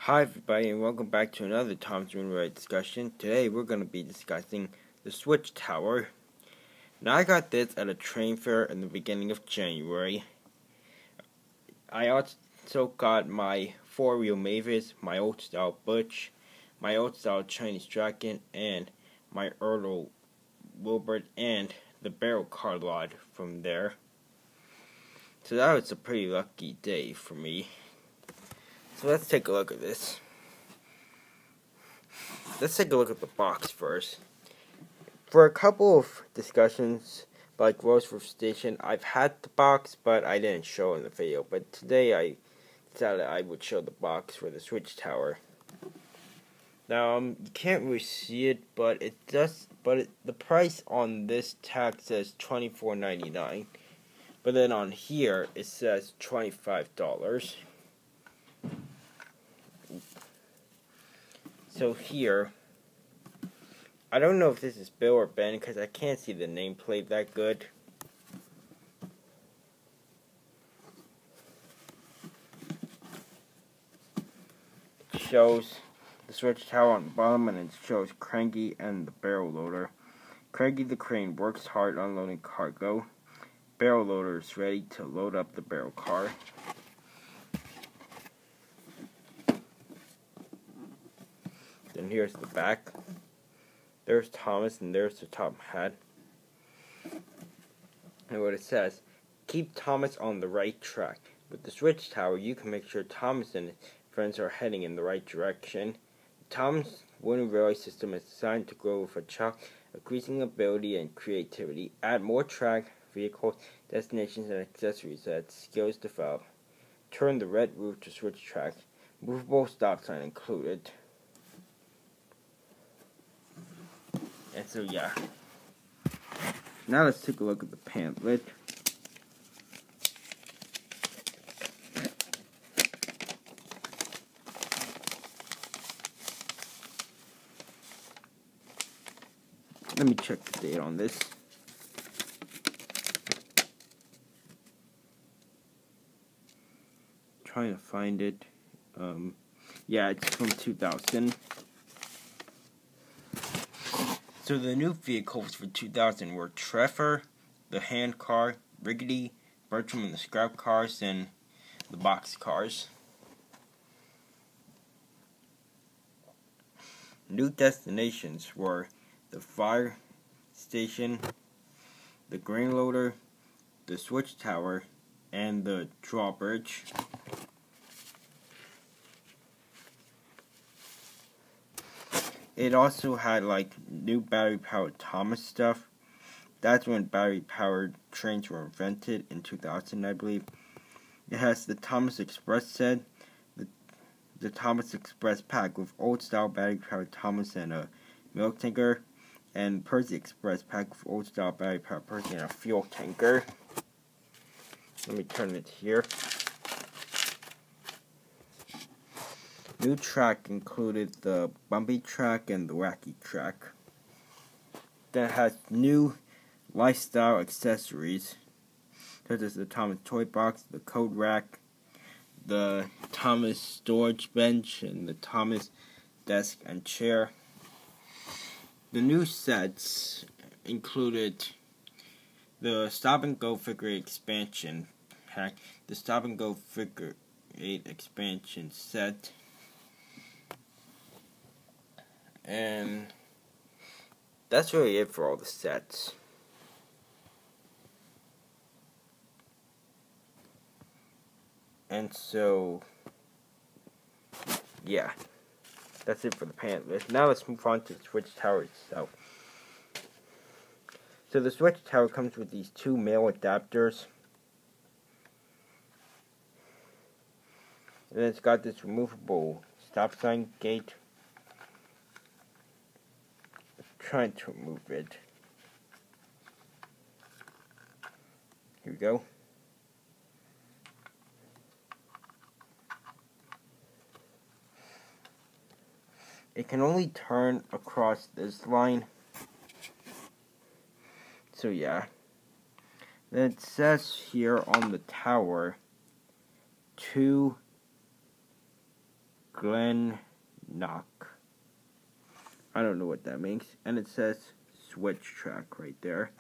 Hi everybody and welcome back to another Tom's Moonlight discussion. Today we're going to be discussing the Switch Tower. Now I got this at a train fair in the beginning of January. I also got my 4-wheel Mavis, my old style Butch, my old style Chinese Dragon, and my Earl Wilbert and the barrel car lot from there. So that was a pretty lucky day for me. So let's take a look at this. Let's take a look at the box first. For a couple of discussions, like Rosewood Station, I've had the box, but I didn't show in the video. But today I decided I would show the box for the Switch Tower. Now, you can't really see it, but it does. The price on this tag says $24.99, but then on here it says $25. So here, I don't know if this is Bill or Ben because I can't see the nameplate that good. It shows the Switch Tower on the bottom, and it shows Cranky and the barrel loader. Cranky the crane works hard unloading cargo. Barrel loader is ready to load up the barrel car. Then here's the back. There's Thomas and there's the top hat. And what it says, keep Thomas on the right track. With the Switch Tower, you can make sure Thomas and his friends are heading in the right direction. The Thomas wooden railway system is designed to grow with a child, increasing ability and creativity. Add more track, vehicles, destinations, and accessories as skills develop. Turn the red roof to switch track. Movable stop sign included. And so yeah. Now let's take a look at the pamphlet. Let me check the date on this. Trying to find it. Yeah, it's from 2000. So the new vehicles for 2000 were Trevor, the hand car, Riggedy, Bertram and the scrap cars, and the box cars. New destinations were the fire station, the grain loader, the Switch Tower, and the drawbridge. It also had like new battery-powered Thomas stuff. That's when battery-powered trains were invented in 2000, I believe. It has the Thomas Express set, the Thomas Express pack with old-style battery-powered Thomas and a milk tanker, and Percy Express pack with old-style battery-powered Percy and a fuel tanker. Let me turn it here. New track included the bumpy track and the wacky track. Then it has new lifestyle accessories, such as the Thomas toy box, the code rack, the Thomas storage bench, and the Thomas desk and chair. The new sets included the Stop and Go Figure 8 expansion pack, the Stop and Go Figure 8 expansion set, and that's really it for all the sets. And so, yeah, that's it for the pamphlet. Now let's move on to the Switch Tower itself. So the Switch Tower comes with these two male adapters. And then it's got this removable stop sign gate. Trying to remove it. Here we go. It can only turn across this line. So yeah. Then it says here on the tower, 2 Glen Knock. I don't know what that means. And it says switch track right there.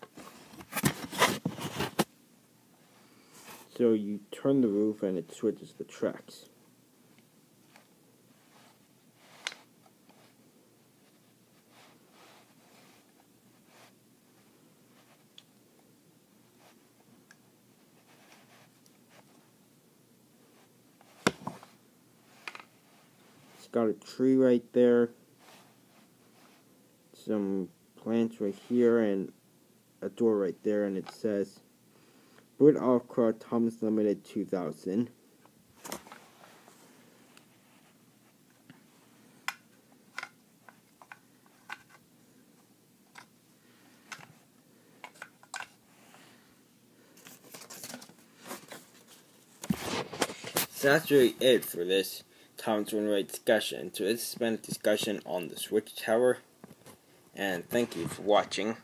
So you turn the roof and it switches the tracks. It's got a tree right there, some plants right here, and a door right there, and it says Cgiben Thomas Limited 2000. So that's really it for this Thomas Wainwright discussion. So this has been a discussion on the Switch Tower, and thank you for watching.